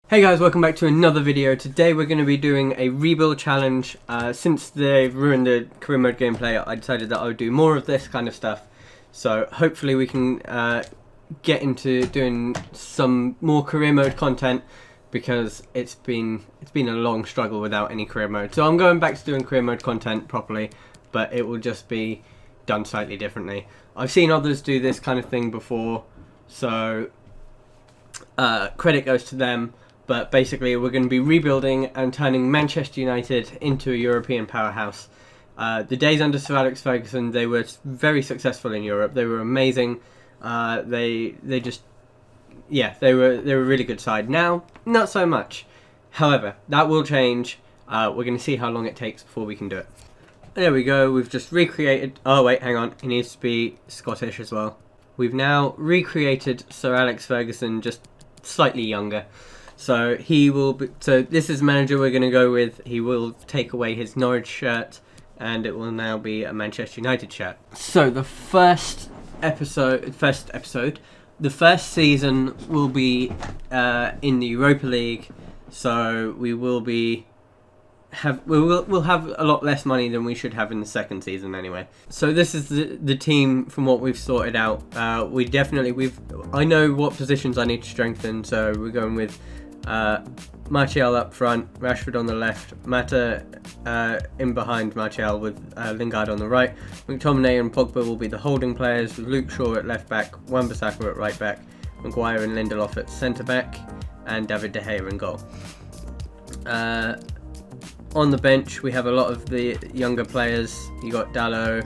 Hey guys, welcome back to another video. Today we're going to be doing a rebuild challenge. Since they've ruined the career mode gameplay, I decided that I would do more of this kind of stuff. So hopefully we can get into doing some more career mode content, because it's been a long struggle without any career mode. So I'm going back to doing career mode content properly, but it will just be done slightly differently. I've seen others do this kind of thing before, so credit goes to them. But basically, we're going to be rebuilding and turning Manchester United into a European powerhouse. The days under Sir Alex Ferguson, they were very successful in Europe. They were amazing. They were a really good side. Now, not so much. However, that will change. We're going to see how long it takes before we can do it. There we go. We've just recreated. Oh wait, hang on. He needs to be Scottish as well. We've now recreated Sir Alex Ferguson, just slightly younger. So he will be, so this is the manager we're going to go with. He will take away his Norwich shirt, and it will now be a Manchester United shirt. So the first season will be in the Europa League. So we'll have a lot less money than we should have in the second season anyway. So this is the team from what we've sorted out. I know what positions I need to strengthen, so we're going with Martial up front, Rashford on the left, Mata in behind Martial with Lingard on the right. McTominay and Pogba will be the holding players, with Luke Shaw at left back, Wan-Bissaka at right back, Maguire and Lindelof at centre back, and David De Gea in goal. On the bench, we have a lot of the younger players. You got Dalot,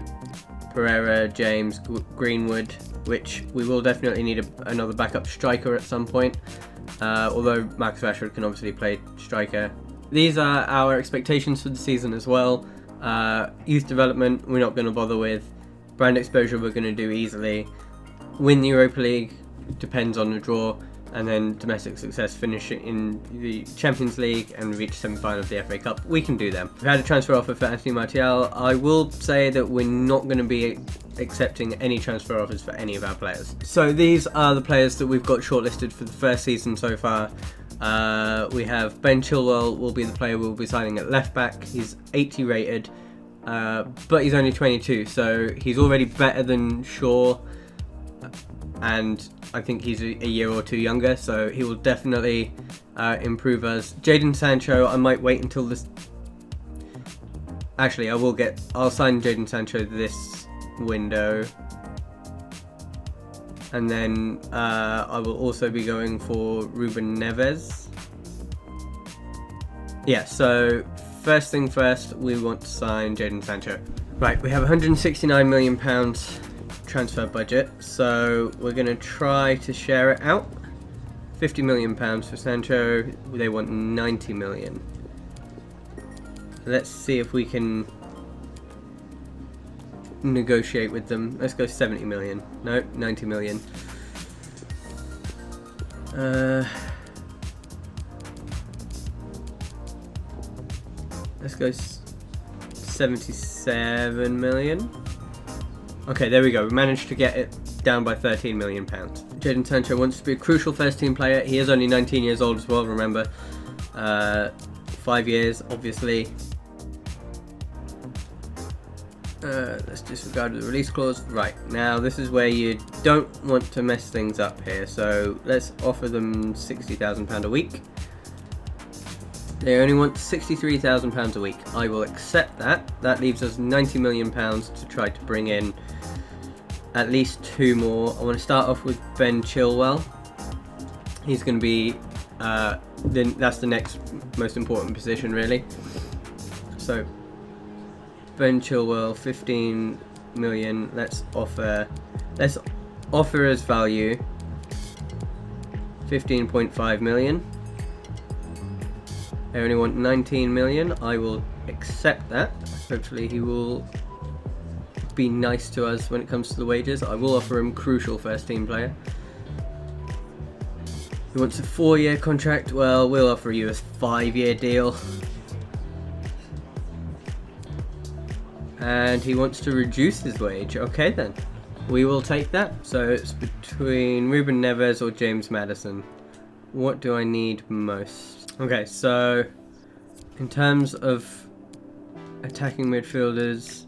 Pereira, James, Greenwood, which we will definitely need another backup striker at some point. Although Marcus Rashford can obviously play striker. These are our expectations for the season as well. Youth development, we're not going to bother with. Brand exposure, we're going to do easily. Win the Europa League, depends on the draw. And then domestic success, finish in the Champions League and reach semi-final of the FA Cup. We can do them. We've had a transfer offer for Anthony Martial. I will say that we're not going to be accepting any transfer offers for any of our players. So these are the players that we've got shortlisted for the first season so far. We have Ben Chilwell will be the player we'll be signing at left back. He's 80 rated, but he's only 22, so he's already better than Shaw. And I think he's a year or two younger, so he will definitely improve us. Jadon Sancho, I might wait until this. Actually, I'll sign Jadon Sancho this window, and then I will also be going for Ruben Neves. Yeah. So first thing first, we want to sign Jadon Sancho. Right, we have £169 million transfer budget, so we're going to try to share it out. £50 million for Sancho, they want 90 million. Let's see if we can negotiate with them. Let's go 70 million. No, 90 million. Let's go 77 million. Okay, there we go. We managed to get it down by £13 million. Jadon Sancho wants to be a crucial first team player. He is only 19 years old as well, remember. 5 years, obviously. Let's disregard the release clause. Right, now this is where you don't want to mess things up here. So let's offer them £60,000 a week. They only want £63,000 a week. I will accept that. That leaves us £90 million to try to bring in at least two more. I want to start off with Ben Chilwell. He's going to be, that's the next most important position really. So Ben Chilwell, 15 million. Let's offer as value 15.5 million. I only want 19 million. I will accept that. Hopefully he will be nice to us when it comes to the wages. I will offer him crucial first team player. He wants a 4-year contract. Well, we'll offer you a 5-year deal. And he wants to reduce his wage. Okay then. We will take that. So it's between Ruben Neves or James Maddison. what do I need most? Okay, so in terms of attacking midfielders,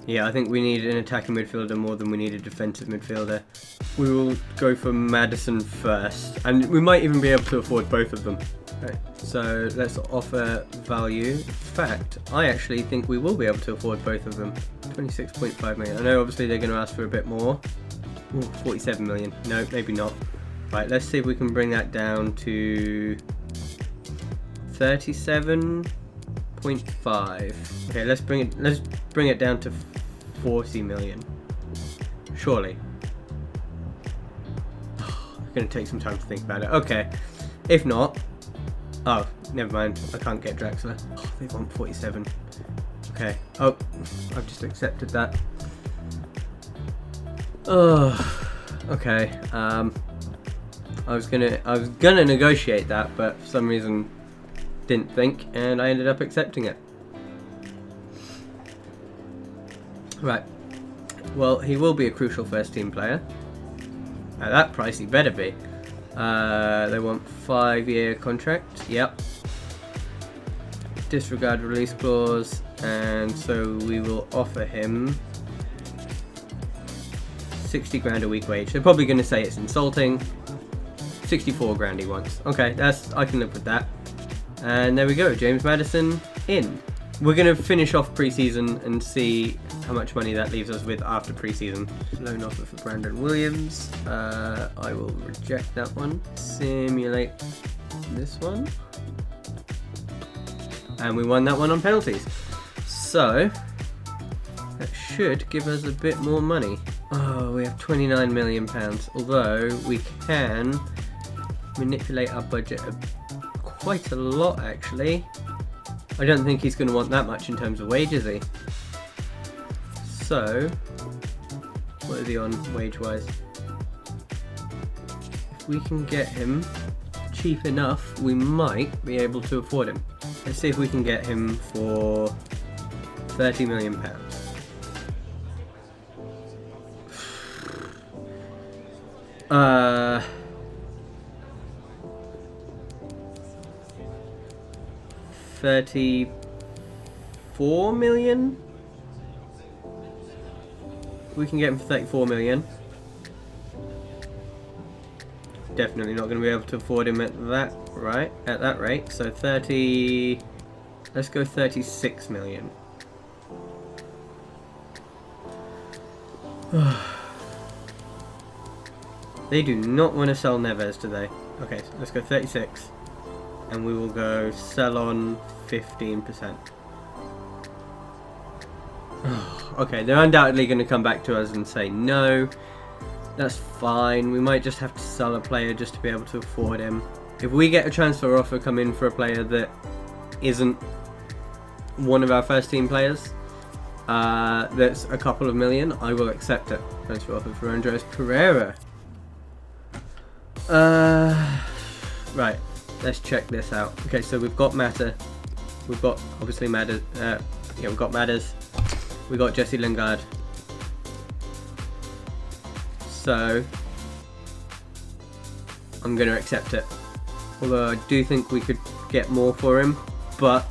yeah, I think we need an attacking midfielder more than we need a defensive midfielder. We will go for Maddison first, and we might even be able to afford both of them. Okay, so let's offer value. In fact, I actually think we will be able to afford both of them. 26.5 million. I know obviously they're going to ask for a bit more. Ooh, 47 million. No, maybe not. Right, let's see if we can bring that down to 37.5. Okay, let's bring it down to 40 million. Surely. It's going to take some time to think about it. Okay, if not, oh, never mind. I can't get Draxler. Oh, they want 47. Okay. Oh, I've just accepted that. Oh, okay. I was gonna negotiate that, but for some reason didn't think, and I ended up accepting it. Right. Well, he will be a crucial first team player. At that price, he better be. They want 5-year contract. Yep. Disregard release clause, and so we will offer him 60 grand a week wage. They're probably going to say it's insulting. 64 grand he wants. Okay, I can live with that. And there we go, James Maddison in. We're going to finish off pre-season and see how much money that leaves us with after pre-season. Loan offer for Brandon Williams. I will reject that one. Simulate this one. And we won that one on penalties. So, that should give us a bit more money. Oh, we have £29 million. Although, we can manipulate our budget quite a lot, actually. I don't think he's going to want that much in terms of wages, is he? So, what is he on wage-wise? If we can get him cheap enough, we might be able to afford him. Let's see if we can get him for £30 million. Uh... 34 million? We can get him for 34 million. Definitely not going to be able to afford him at that rate. So 30. Let's go 36 million. They do not want to sell Neves, do they? Okay, so let's go 36. And we will go sell on 15%. Okay, they're undoubtedly going to come back to us and say no. That's fine. We might just have to sell a player just to be able to afford him. If we get a transfer offer come in for a player that isn't one of our first team players, that's a couple of million, I will accept it. Transfer offer for Andres Pereira. Right. Let's check this out. Okay, so we've got Mata. We've got, obviously, Matters. We've got Matters. We've got Jesse Lingard. So, I'm going to accept it. Although I do think we could get more for him, but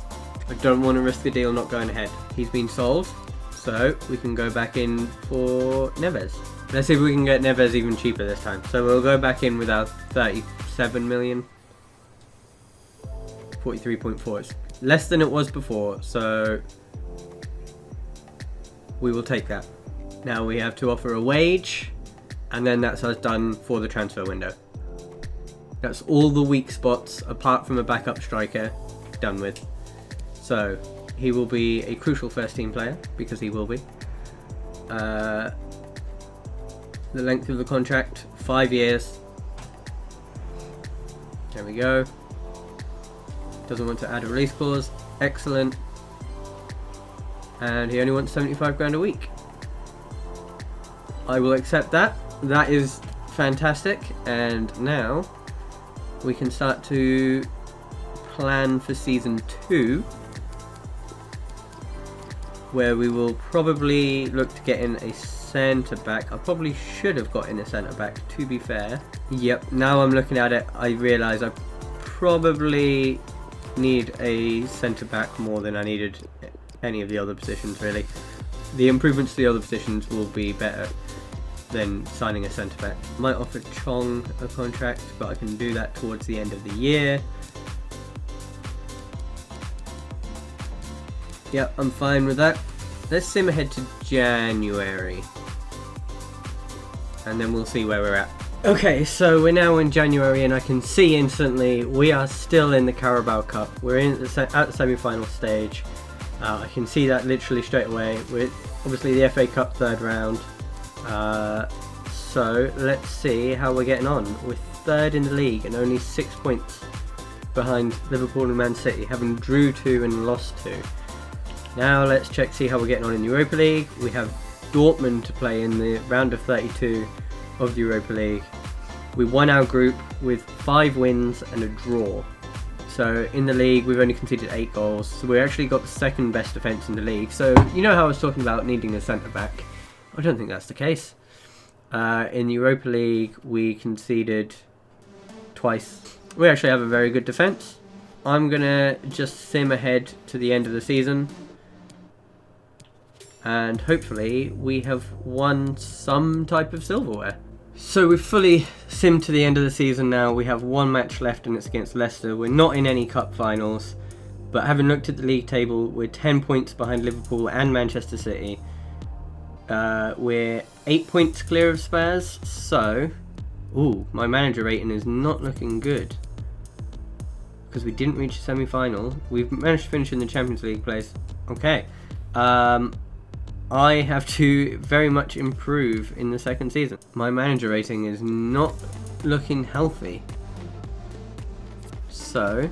I don't want to risk the deal not going ahead. He's been sold, so we can go back in for Neves. Let's see if we can get Neves even cheaper this time. So we'll go back in with our 37 million. 43.4. It's less than it was before, so we will take that. Now we have to offer a wage, and then that's us done for the transfer window. That's all the weak spots, apart from a backup striker, done with. So he will be a crucial first team player, because he will be. The length of the contract, 5 years. There we go. Doesn't want to add a release clause. Excellent. And he only wants 75 grand a week. I will accept that. That is fantastic. And now we can start to plan for season 2, where we will probably look to get in a centre back. I probably should have got in a centre back, to be fair. Yep, now I'm looking at it, I realise I probably need a centre-back more than I needed any of the other positions, really. The improvements to the other positions will be better than signing a centre-back. Might offer Chong a contract, but I can do that towards the end of the year. Yep, I'm fine with that. Let's sim ahead to January, and then we'll see where we're at. Okay, so we're now in January, and I can see instantly we are still in the Carabao Cup. We're at the semi-final stage. I can see that literally straight away. We're obviously the FA Cup third round. So let's see how we're getting on. We're third in the league and only 6 points behind Liverpool and Man City, having drew 2 and lost 2. Now let's see how we're getting on in the Europa League. We have Dortmund to play in the round of 32 of the Europa League. We won our group with 5 wins and a draw. So in the league we've only conceded 8 goals, so we actually got the second best defence in the league. So you know how I was talking about needing a centre back? I don't think that's the case. In the Europa League we conceded twice. We actually have a very good defence. I'm gonna just sim ahead to the end of the season, and hopefully we have won some type of silverware. So we've fully simmed to the end of the season now. We have 1 match left and it's against Leicester. We're not in any cup finals, but having looked at the league table, we're 10 points behind Liverpool and Manchester City. We're 8 points clear of Spurs, so my manager rating is not looking good because we didn't reach the semi-final. We've managed to finish in the Champions League place. Okay. I have to very much improve in the second season. My manager rating is not looking healthy. So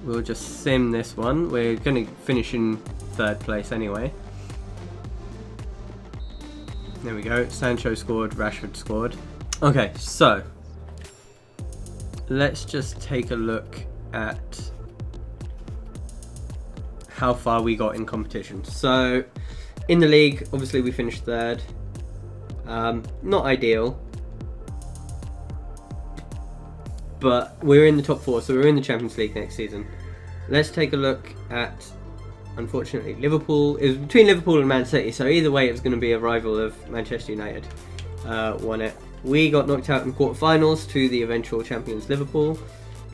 we'll just sim this one. We're going to finish in 3rd place anyway. There we go. Sancho scored, Rashford scored. Okay, so let's just take a look at how far we got in competition. So in the league, obviously we finished 3rd. Not ideal, but we're in the top 4, so we're in the Champions League next season. Let's take a look at, unfortunately, Liverpool. It was between Liverpool and Man City, so either way it was going to be a rival of Manchester United. Won it. We got knocked out in quarterfinals to the eventual champions Liverpool.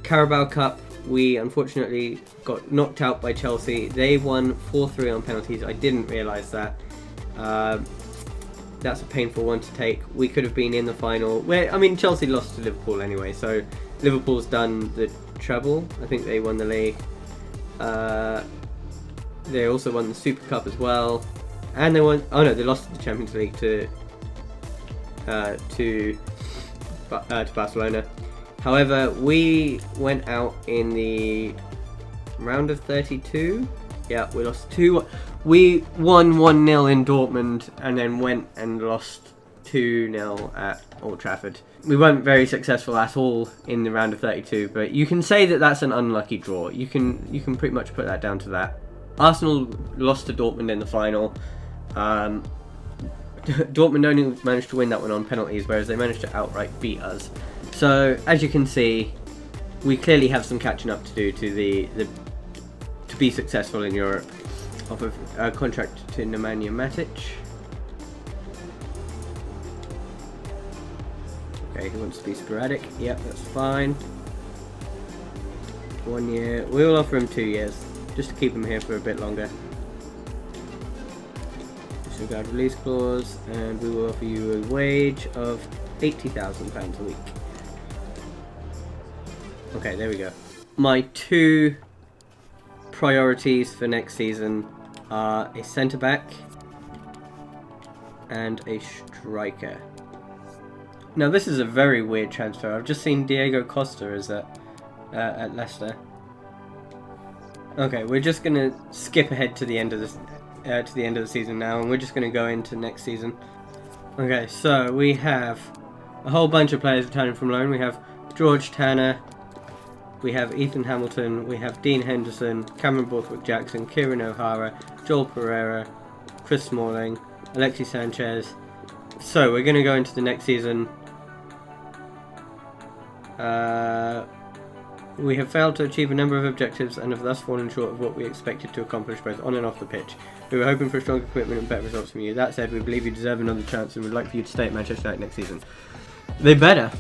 Carabao Cup, we unfortunately got knocked out by Chelsea. They won 4-3 on penalties. I didn't realise that. That's a painful one to take. We could have been in the final. Chelsea lost to Liverpool anyway, so Liverpool's done the treble. I think they won the league. They also won the Super Cup as well, and they won. Oh no, they lost the Champions League to Barcelona. However, we went out in the round of 32. Yeah, we lost 2. We won 1-0 in Dortmund and then went and lost 2-0 at Old Trafford. We weren't very successful at all in the round of 32, but you can say that that's an unlucky draw. You can pretty much put that down to that. Arsenal lost to Dortmund in the final. Dortmund only managed to win that one on penalties, whereas they managed to outright beat us. So, as you can see, we clearly have some catching up to do to be successful in Europe. Offer a contract to Nemanja Matic. Okay, he wants to be sporadic. Yep, that's fine. 1 year. We'll offer him 2 years, just to keep him here for a bit longer. Disregard release clause, and we will offer you a wage of £80,000 a week. Okay, there we go. My 2 priorities for next season are a centre-back and a striker. Now this is a very weird transfer. I've just seen Diego Costa as at Leicester. Okay, we're just gonna skip ahead to the end of this to the end of the season now, and we're just gonna go into next season. Okay, so we have a whole bunch of players returning from loan. We have George Tanner, we have Ethan Hamilton, we have Dean Henderson, Cameron Borthwick-Jackson, Kieran O'Hara, Joel Pereira, Chris Smalling, Alexis Sanchez. So we're going to go into the next season We have failed to achieve a number of objectives and have thus fallen short of what we expected to accomplish both on and off the pitch. We were hoping for a stronger commitment and better results from you. That said, we believe you deserve another chance and would like for you to stay at Manchester United next season. They better,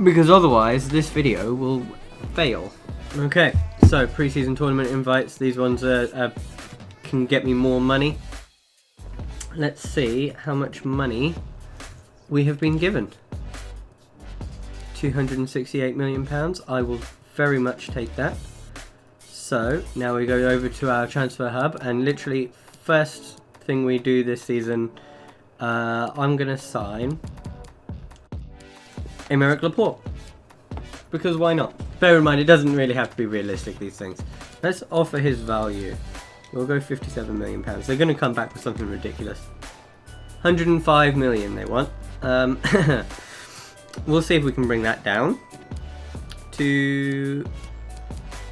because otherwise this video will fail. Okay, so pre-season tournament invites. These ones can get me more money. Let's see how much money we have been given. £268 million. I will very much take that. So now we go over to our transfer hub, and literally first thing we do this season, I'm gonna sign Aymeric Laporte, because why not? Bear in mind, it doesn't really have to be realistic, these things. Let's offer his value. We'll go £57 million. They're gonna come back with something ridiculous. 105 million they want. We'll see if we can bring that down to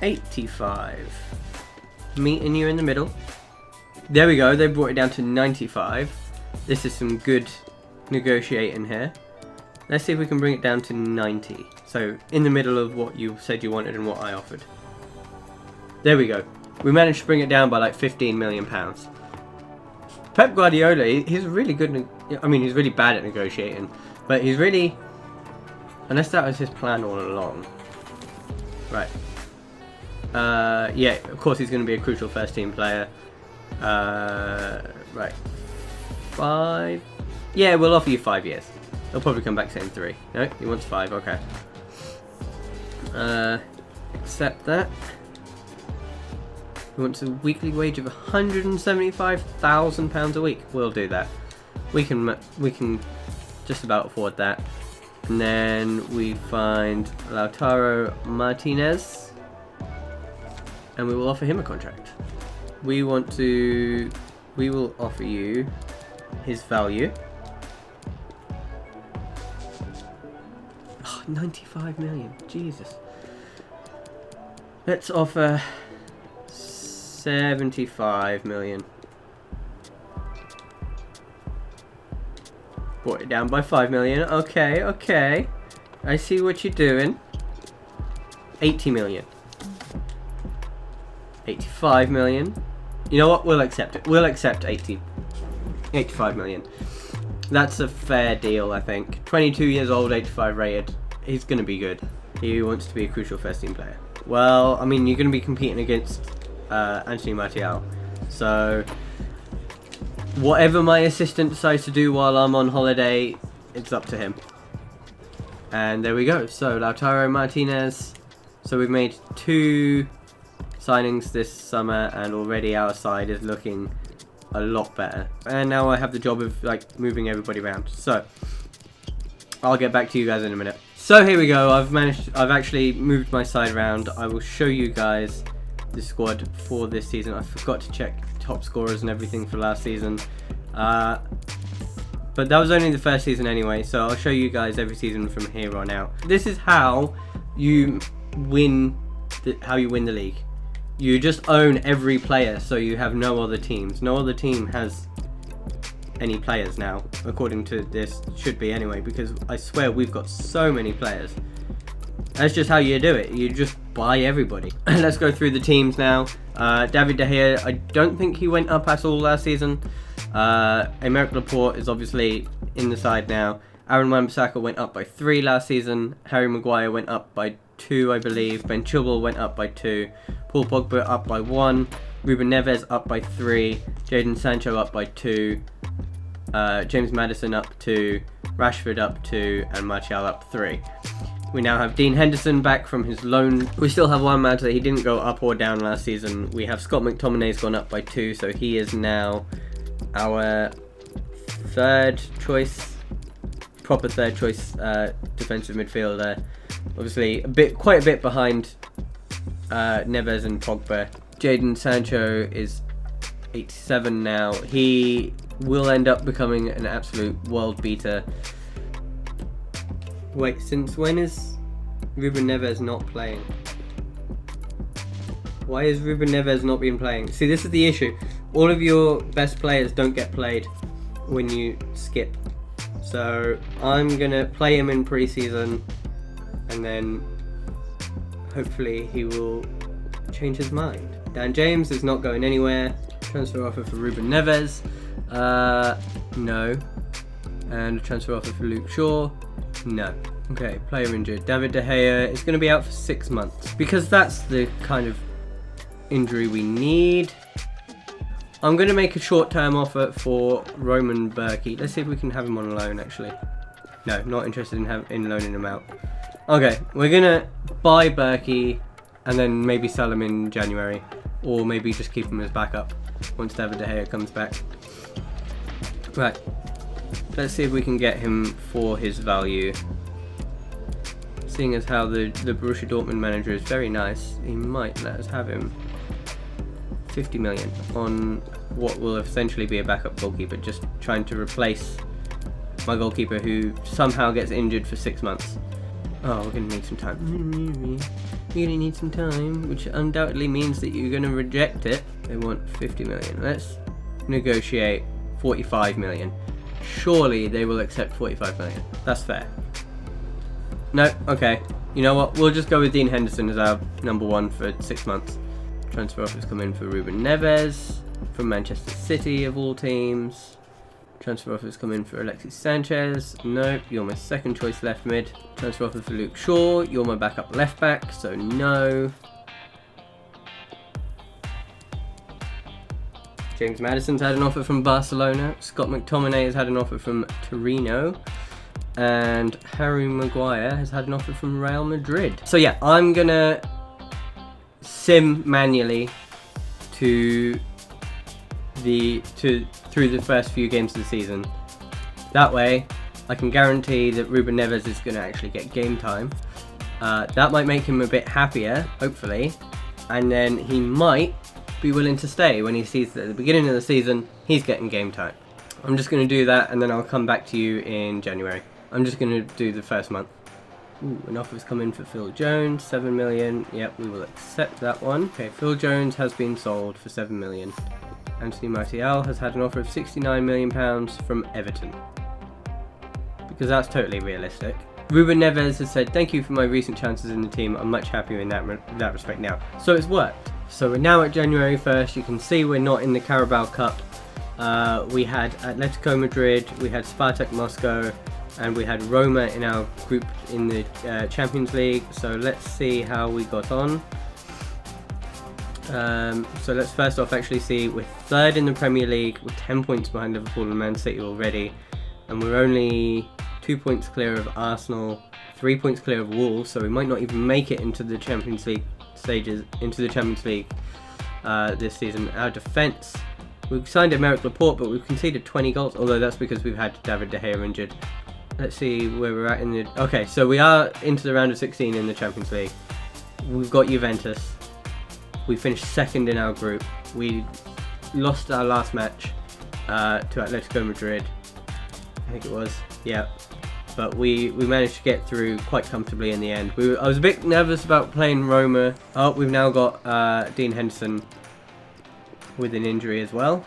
85. Meeting you in the middle. There we go, they brought it down to 95. This is some good negotiating here. Let's see if we can bring it down to 90. So in the middle of what you said you wanted and what I offered. There we go. We managed to bring it down by like £15 million. Pep Guardiola, he's really good. I mean, he's really bad at negotiating, but he's really, unless that was his plan all along. Right. Yeah, of course he's going to be a crucial first team player. Right. 5. Yeah, we'll offer you 5 years. He'll probably come back saying 3. No, he wants 5. Okay. Accept that. He wants a weekly wage of £175,000 a week. We'll do that. We can just about afford that. And then we find Lautaro Martinez, and we will offer him a contract. We will offer you his value. Oh, 95 million, Jesus. Let's offer 75 million. Brought it down by 5 million. Okay, okay. I see what you're doing. 80 million. 85 million. You know what? We'll accept it. We'll accept 85 million. That's a fair deal, I think. 22 years old, 85 rated. He's going to be good. He wants to be a crucial first team player. Well, I mean, you're going to be competing against Anthony Martial. So whatever my assistant decides to do while I'm on holiday, it's up to him. And there we go. So Lautaro Martinez. So we've made 2 signings this summer, and already our side is looking a lot better. And now I have the job of like moving everybody around. So I'll get back to you guys in a minute. So here we go. I've actually moved my side around. I will show you guys the squad for this season. I forgot to check top scorers and everything for last season, but that was only the first season anyway, so I'll show you guys every season from here on out. This is how you win the league. You just own every player, so you have no other teams. No other team has any players now, according to this. Should be anyway, because I swear we've got so many players. That's just how you do it. You just buy everybody. Let's go through the teams now. David De Gea, I don't think he went up at all last season. Aymeric Laporte is obviously in the side now. Aaron Wan-Bissaka went up by 3 last season. Harry Maguire went up by 2, I believe. Ben Chilwell went up by 2. Paul Pogba up by 1. Ruben Neves up by 3. Jadon Sancho up by 2. James Maddison up 2. Rashford up 2. And Martial up 3. We now have Dean Henderson back from his loan. We still have one matter. He didn't go up or down last season. We have Scott McTominay's gone up by 2, so he is now our third choice, proper third choice defensive midfielder. Obviously, quite a bit behind Neves and Pogba. Jadon Sancho is 87 now. He will end up becoming an absolute world beater. Wait, since when is Ruben Neves not playing? Why is Ruben Neves not been playing? See, this is the issue. All of your best players don't get played when you skip. So I'm going to play him in pre-season and and then hopefully he will change his mind. Dan James is not going anywhere. Transfer offer for Ruben Neves. No. And a transfer offer for Luke Shaw. No. Okay, player injured. David De Gea is going to be out for 6 months because that's the kind of injury we need. I'm going to make a short-term offer for Roman Berkey. Let's see if we can have him on loan, actually. No, not interested in loaning him out. Okay, we're going to buy Berkey and then maybe sell him in January. Or maybe just keep him as backup once David De Gea comes back. Right. Let's see if we can get him for his value. Seeing as how the Borussia Dortmund manager is very nice, he might let us have him. 50 million on what will essentially be a backup goalkeeper, just trying to replace my goalkeeper who somehow gets injured for 6 months. Oh, we're going to need some time. You're going to need some time, which undoubtedly means that you're going to reject it. They want 50 million. Let's negotiate 45 million. Surely they will accept 45 million. That's fair. No, okay. You know what? We'll just go with Dean Henderson as our number 1 for 6 months. Transfer offers come in for Ruben Neves from Manchester City of all teams. Transfer offers come in for Alexis Sanchez. Nope, you're my second choice left mid. Transfer offer for Luke Shaw. You're my backup left back, so no. James Maddison's had an offer from Barcelona. Scott McTominay has had an offer from Torino. And Harry Maguire has had an offer from Real Madrid. So yeah, I'm gonna sim manually through the first few games of the season. That way, I can guarantee that Ruben Neves is going to actually get game time. That might make him a bit happier, hopefully, and then he might be willing to stay when he sees that at the beginning of the season he's getting game time. I'm just going to do that, and then I'll come back to you in January. I'm just going to do the first month. Ooh, an offer's come in for Phil Jones, 7 million. Yep, we will accept that one. Okay, Phil Jones has been sold for 7 million. Anthony Martial has had an offer of £69 million from Everton. Because that's totally realistic. Ruben Neves has said, thank you for my recent chances in the team. I'm much happier in that respect now. So it's worked. So we're now at January 1st. You can see we're not in the Carabao Cup. We had Atletico Madrid, we had Spartak Moscow, and we had Roma in our group in the Champions League. So let's see how we got on. So let's first off actually see we're 3rd in the Premier League. We're 10 points behind Liverpool and Man City already. And we're only 2 points clear of Arsenal, 3 points clear of Wolves. So we might not even make it into the Champions League stages, into the Champions League this season. Our defence, we've signed Emerick Laporte, but we've conceded 20 goals. Although that's because we've had David De Gea injured. Let's see where we're at in the... Okay, so we are into the round of 16 in the Champions League. We've got Juventus. We finished 2nd in our group. We lost our last match to Atletico Madrid. I think it was. Yeah. But we managed to get through quite comfortably in the end. I was a bit nervous about playing Roma. Oh, we've now got Dean Henderson with an injury as well.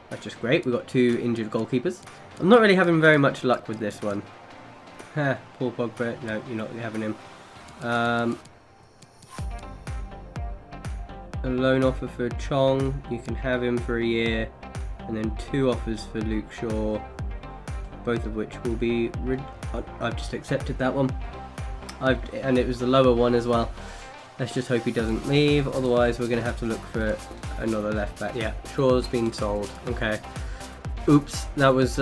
That's just great. We've got 2 injured goalkeepers. I'm not really having very much luck with this one. Paul Pogba. No, you're not having him. A loan offer for Chong. You can have him for a year. And then 2 offers for Luke Shaw. Both of which will be... I've just accepted that one. And it was the lower one as well. Let's just hope he doesn't leave. Otherwise, we're going to have to look for another left back. Yeah, Shaw's been sold. Okay. Oops, that was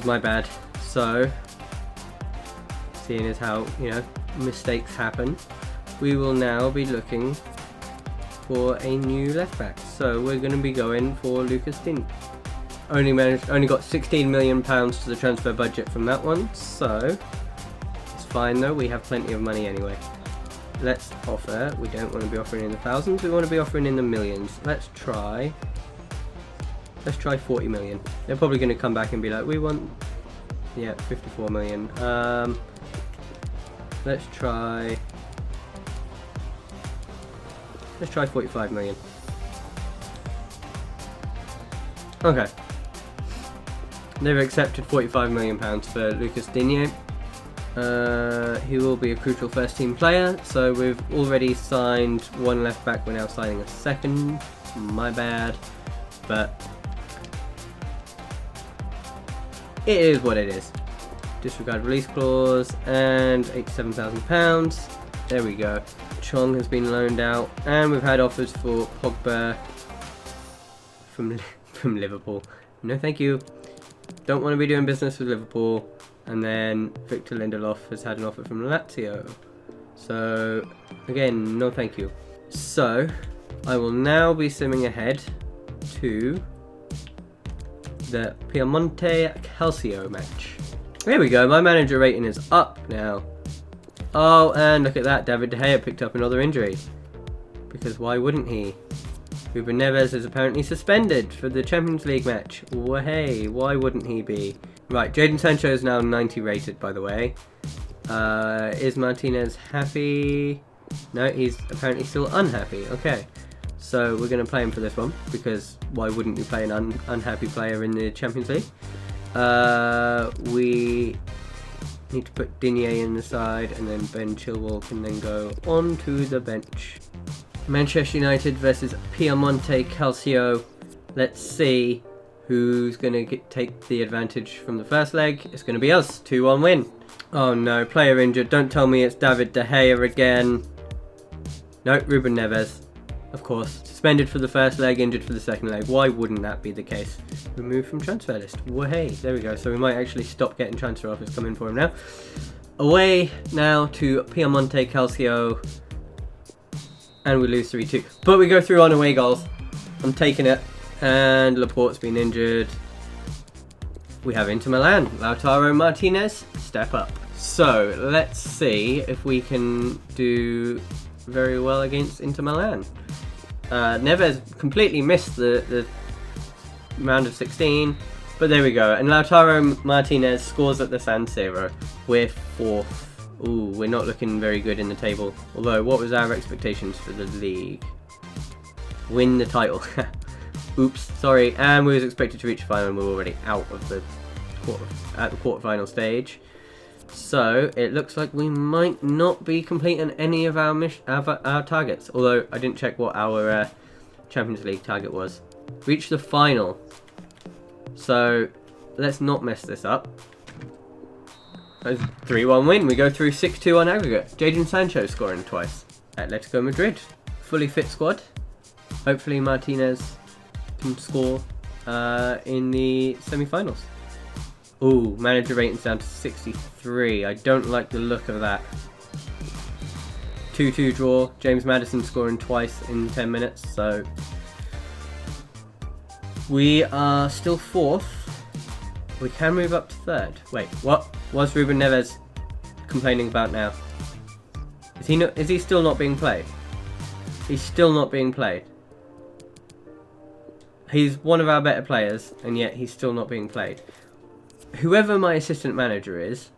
my bad. So, seeing as how, mistakes happen, we will now be looking for a new left back. So we're going to be going for Lucas Digne. Only got £16 million to the transfer budget from that one, so it's fine though. We have plenty of money anyway. Let's offer. We don't want to be offering in the thousands. We want to be offering in the millions. Let's try 40 million. They're probably going to come back and be like, we want 54 million. Let's try 45 million. Okay. They've accepted £45 million for Lucas Digne. He will be a crucial first team player. So we've already signed one left back. We're now signing a second. My bad, but it is what it is. Disregard release clause and £87,000. There we go. Chong has been loaned out, and we've had offers for Pogba from Liverpool. No, thank you. Don't want to be doing business with Liverpool. And then Victor Lindelof has had an offer from Lazio. So again, no, thank you. So I will now be simming ahead to the Piemonte Calcio match. There we go. My manager rating is up now. Oh, and look at that. David De Gea picked up another injury. Because why wouldn't he? Ruben Neves is apparently suspended for the Champions League match. Well, hey, why wouldn't he be? Right, Jadon Sancho is now 90 rated, by the way. Is Martinez happy? No, he's apparently still unhappy. Okay, so we're going to play him for this one, because why wouldn't you play an unhappy player in the Champions League? We need to put Digne in the side, and then Ben Chilwell can then go onto the bench. Manchester United versus Piemonte Calcio. Let's see who's going to take the advantage from the first leg. It's going to be us. 2-1 win. Oh no, player injured. Don't tell me it's David De Gea again. No, Ruben Neves. Of course. Suspended for the first leg, injured for the second leg. Why wouldn't that be the case? Removed from transfer list. Well, hey, there we go. So we might actually stop getting transfer offers coming for him now. Away now to Piemonte Calcio. And we lose 3-2. But we go through on away goals. I'm taking it. And Laporte's been injured. We have Inter Milan. Lautaro Martinez, step up. So let's see if we can do very well against Inter Milan. Neves completely missed the round of 16. But there we go. And Lautaro Martinez scores at the San Siro. We're 4th. Ooh, we're not looking very good in the table. Although, what was our expectations for the league? Win the title. Oops, sorry. And we was expected to reach the final, and we're already out of the quarterfinal stage. So it looks like we might not be completing any of our targets. Although I didn't check what our Champions League target was. Reach the final. So let's not mess this up. 3-1 win. We go through 6-2 on aggregate. Jadon Sancho scoring twice. Atletico Madrid. Fully fit squad. Hopefully Martinez can score in the semi-finals. Ooh, manager rating's down to 63. I don't like the look of that. 2-2 draw. James Maddison scoring twice in 10 minutes. So we are still 4th. We can move up to 3rd. Wait, what was Ruben Neves complaining about now? Is he still not being played? He's still not being played. He's one of our better players, and yet he's still not being played. Whoever my assistant manager is,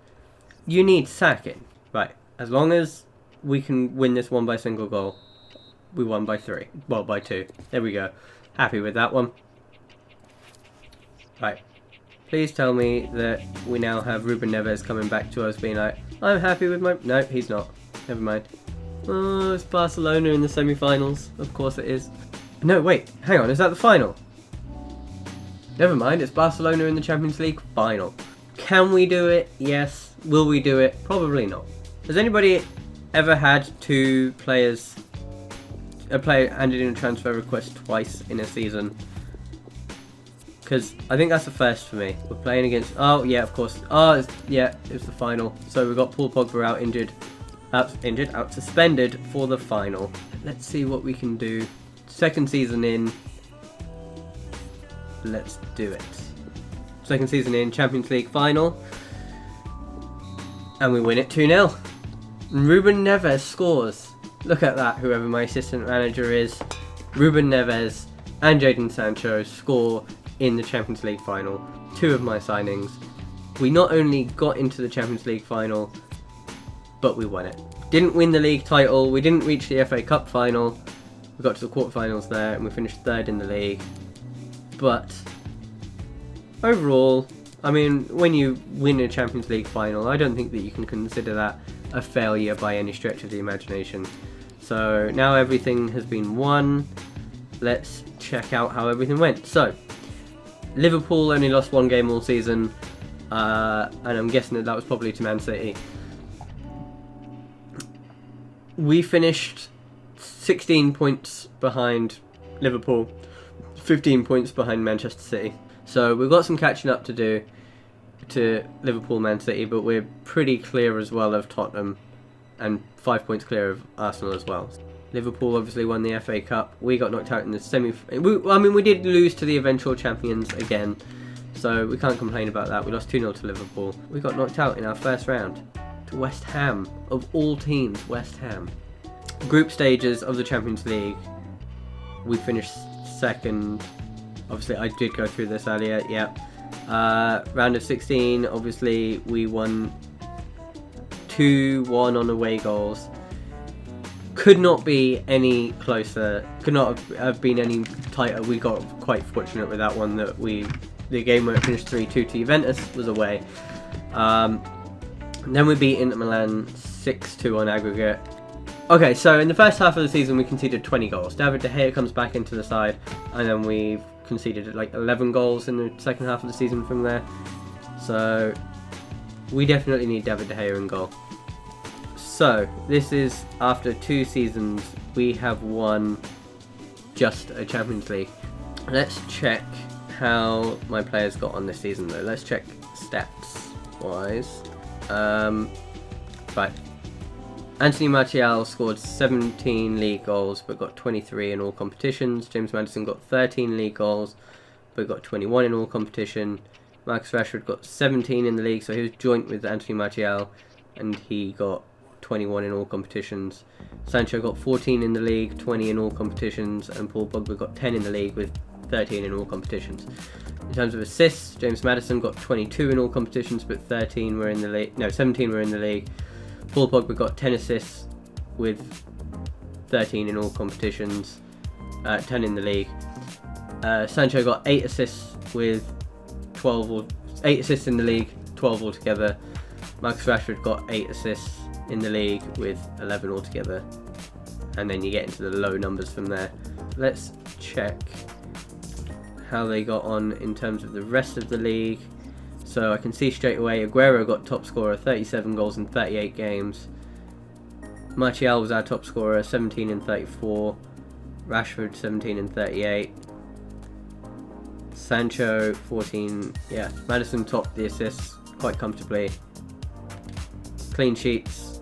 you need sacking. Right, as long as we can win this one by single goal, we won by 3. Well, by 2. There we go. Happy with that one. Right. Please tell me that we now have Ruben Neves coming back to us being like, I'm happy with my... No, he's not. Never mind. Oh, it's Barcelona in the semi-finals. Of course it is. No, wait. Hang on. Is that the final? Never mind. It's Barcelona in the Champions League final. Can we do it? Yes. Will we do it? Probably not. Has anybody ever had a player handed in a transfer request twice in a season? Because I think that's the first for me. We're playing against... Oh, yeah, of course. Oh, yeah, it's the final. So we've got Paul Pogba out suspended for the final. Let's see what we can do. Second season in. Let's do it. Second season in, Champions League final. And we win it 2-0. Ruben Neves scores. Look at that, whoever my assistant manager is. Ruben Neves and Jadon Sancho score in the Champions League final. 2 of my signings. We not only got into the Champions League final, but we won it. Didn't win the league title, we didn't reach the FA Cup final, we got to the quarterfinals there and we finished 3rd in the league. But overall, I mean, when you win a Champions League final, I don't think that you can consider that a failure by any stretch of the imagination. So now everything has been won. Let's check out how everything went. So, Liverpool only lost one game all season, and I'm guessing that was probably to Man City. We finished 16 points behind Liverpool, 15 points behind Manchester City. So we've got some catching up to do to Liverpool, Man City, but we're pretty clear as well of Tottenham, and 5 points clear of Arsenal as well. Liverpool obviously won the FA Cup. We got knocked out in the we did lose to the eventual champions again, so we can't complain about that. We lost 2-0 to Liverpool. We got knocked out in our first round to West Ham, of all teams, West Ham. Group stages of the Champions League, we finished second. Obviously, I did go through this earlier, yeah. Round of 16, obviously, we won 2-1 on away goals. Could not be any closer, could not have been any tighter. We got quite fortunate with that one, that the game where it finished 3-2 to Juventus was away. Then we beat Inter Milan 6-2 on aggregate. Okay, so in the first half of the season we conceded 20 goals. David De Gea comes back into the side, and then we've conceded like 11 goals in the second half of the season from there. So we definitely need David De Gea in goal. So this is after 2 seasons we have won just a Champions League. Let's check how my players got on this season though. Let's check stats wise. Right. Anthony Martial scored 17 league goals but got 23 in all competitions. James Maddison got 13 league goals but got 21 in all competition. Marcus Rashford got 17 in the league, so he was joint with Anthony Martial, and he got 21 in all competitions. Sancho got 14 in the league, 20 in all competitions, and Paul Pogba got 10 in the league with 13 in all competitions. In terms of assists, James Maddison got 22 in all competitions, but 17 were in the league. Paul Pogba got 10 assists with 13 in all competitions, 10 in the league. Sancho got 8 assists with 8 assists in the league, 12 altogether. Marcus Rashford got 8 assists in the league with 11 altogether. And then you get into the low numbers from there. Let's check how they got on in terms of the rest of the league. So I can see straight away Aguero got top scorer, 37 goals in 38 games. Martial was our top scorer, 17 in 34. Rashford 17 in 38. Sancho 14. Yeah, Maddison topped the assists quite comfortably. Clean sheets.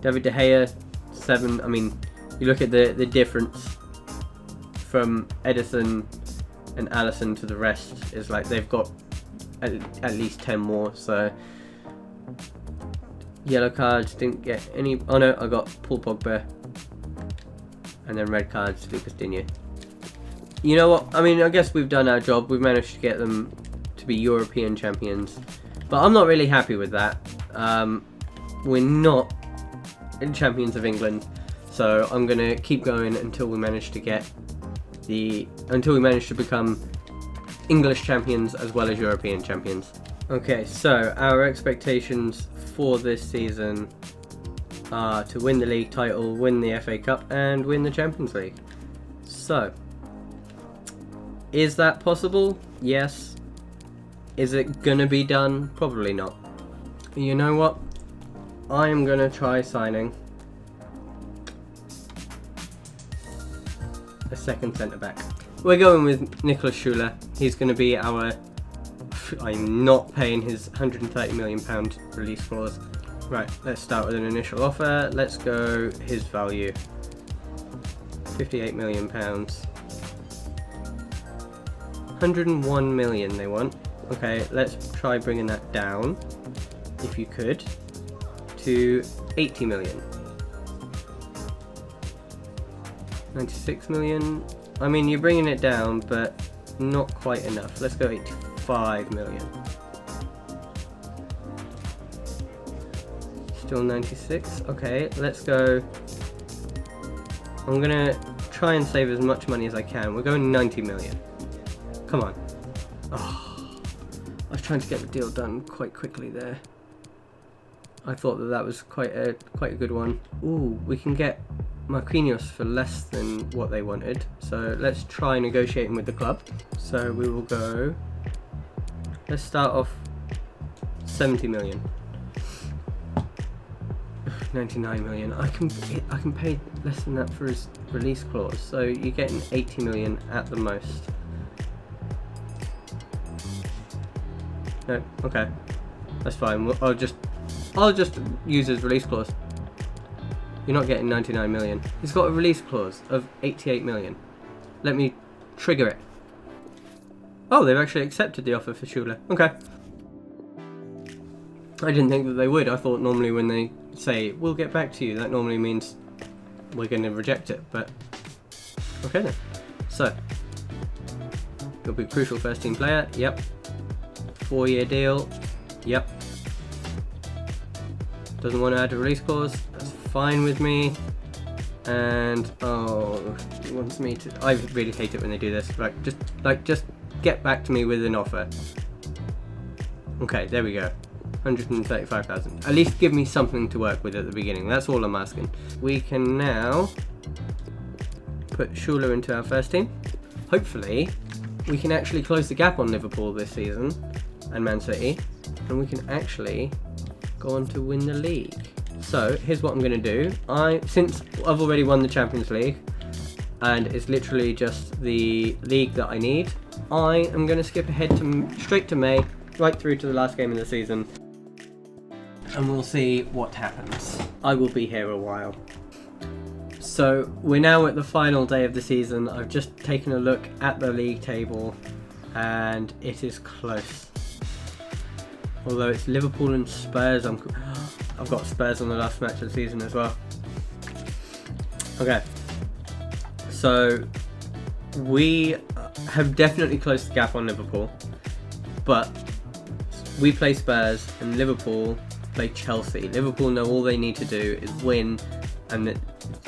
David De Gea 7. I mean, you look at the difference from Edison and Alisson to the rest is like they've got at least 10 more. So yellow cards didn't get any. Oh no, I got Paul Pogba, and then red cards Lucas Digne. You know what? I mean, I guess we've done our job. We've managed to get them to be European champions, but I'm not really happy with that. We're not champions of England, so I'm gonna keep going until we manage to become English champions as well as European champions. Okay, so our expectations for this season are to win the league title, win the FA Cup, and win the Champions League. So, is that possible? Yes. Is it gonna be done? Probably not. You know what? I am gonna try signing a second centre back. We're going with Nicholas Schuler. He's going to be our... I'm not paying his £130 million release clause. Right, let's start with an initial offer. Let's go his value. £58 million. 101 million they want. Okay, let's try bringing that down, if you could, to 80 million. 96 million. I mean, you're bringing it down, but not quite enough. Let's go 85 million. Still 96. Okay, let's go. I'm gonna try and save as much money as I can. We're going 90 million. Come on. Oh. was trying to get the deal done quite quickly there. I thought that was quite a good one. Ooh, we can get Marquinhos for less than what they wanted. So let's try negotiating with the club. So we will go. Let's start off 70 million. 99 million. I can pay less than that for his release clause. So you're getting 80 million at the most. No, okay, that's fine. I'll just use his release clause. You're not getting 99 million. He's got a release clause of 88 million. Let me trigger it. Oh, they've actually accepted the offer for Schuler. Okay. I didn't think that they would. I thought normally when they say, we'll get back to you, that normally means we're going to reject it, but okay then. So, he'll be a crucial first team player, yep. 4-year deal, yep. Doesn't want to add a release clause, that's fine with me. And, oh, he wants me to, I really hate it when they do this, just get back to me with an offer. Okay, there we go. 135,000. At least give me something to work with at the beginning. That's all I'm asking. We can now put Schuler into our first team. Hopefully, we can actually close the gap on Liverpool this season and Man City, and we can actually go on to win the league. So here's what I'm going to do. Since I've already won the Champions League, and it's literally just the league that I need, I am going to skip ahead straight to May, right through to the last game of the season. And we'll see what happens. I will be here a while. So we're now at the final day of the season. I've just taken a look at the league table and it is close. Although it's Liverpool and Spurs, I've got Spurs on the last match of the season as well. Okay, so we have definitely closed the gap on Liverpool, but we play Spurs and Liverpool play Chelsea. Liverpool know all they need to do is win, and that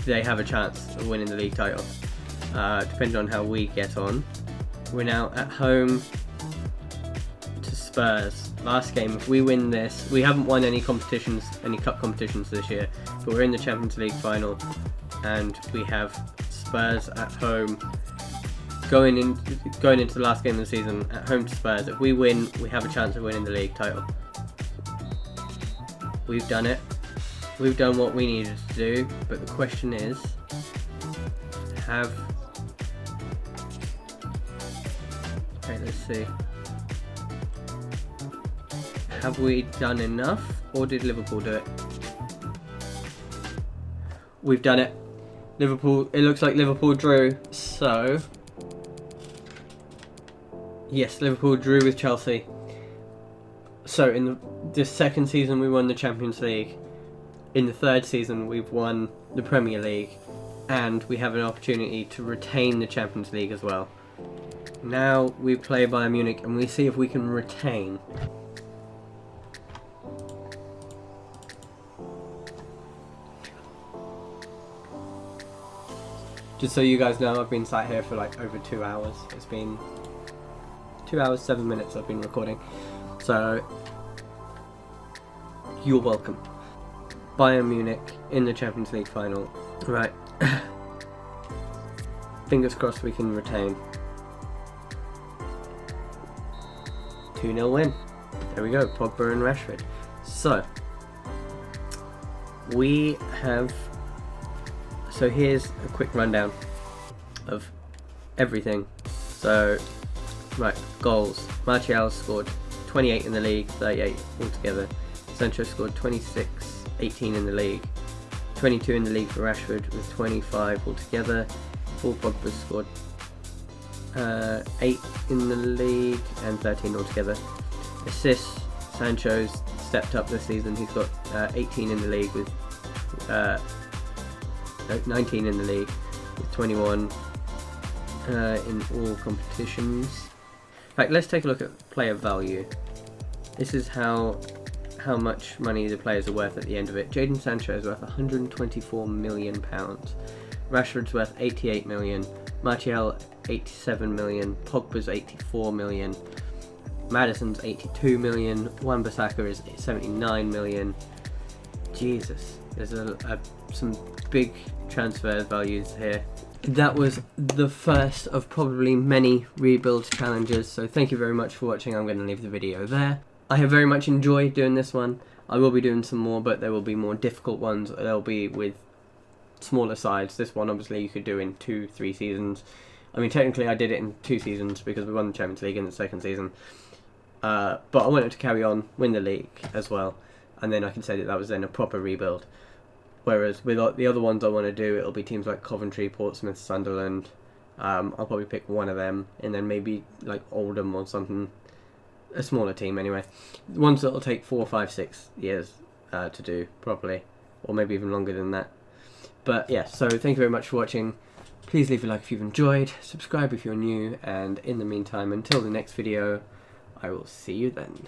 they have a chance of winning the league title. Depending on how we get on. We're now at home to Spurs. Last game, if we win this, we haven't won any competitions, any cup competitions this year, but we're in the Champions League final, and we have Spurs at home. Going into the last game of the season at home to Spurs. If we win, we have a chance of winning the league title. We've done it. We've done what we needed to do, but the question is, okay, let's see. Have we done enough, or did Liverpool do it? We've done it. Liverpool. It looks like Liverpool drew. So, yes, Liverpool drew with Chelsea. So in the second season we won the Champions League. In the third season we've won the Premier League, and we have an opportunity to retain the Champions League as well. Now we play Bayern Munich and we see if we can retain. Just so you guys know, I've been sat here for like over 2 hours. It's been 2 hours, 7 minutes I've been recording. So, you're welcome. Bayern Munich in the Champions League final. Right. Fingers crossed we can retain. 2-0 win. There we go, Pogba and Rashford. So, so here's a quick rundown of everything. So, right, goals. Martial scored 28 in the league, 38 altogether. Sancho scored 26, 18 in the league. 22 in the league for Rashford with 25 altogether. Paul Pogba scored 8 in the league and 13 altogether. Assists, Sancho's stepped up this season. He's got 18 in the league with 19 in the league with 21 in all competitions. In fact, let's take a look at player value. This is how much money the players are worth at the end of it. Jadon Sancho is worth £124 million. Rashford's worth 88 million. Martial 87 million. Pogba's 84 million. Madison's 82 million. Wan-Bissaka is 79 million. Jesus, there's some big transfer values here. That was the first of probably many rebuild challenges, so thank you very much for watching. I'm going to leave the video there. I have very much enjoyed doing this one. I will be doing some more, but there will be more difficult ones. They'll be with smaller sides. This one obviously you could do in 2-3 seasons. I mean, technically I did it in 2 seasons because we won the Champions League in the second season. But I wanted to carry on, win the league as well, and then I can say that that was then a proper rebuild. Whereas with the other ones I want to do, it'll be teams like Coventry, Portsmouth, Sunderland. I'll probably pick one of them, and then maybe like Oldham or something. A smaller team anyway. Ones that will take 4, 5, 6 years to do properly, or maybe even longer than that. But yeah, so thank you very much for watching. Please leave a like if you've enjoyed, subscribe if you're new, and in the meantime, until the next video, I will see you then.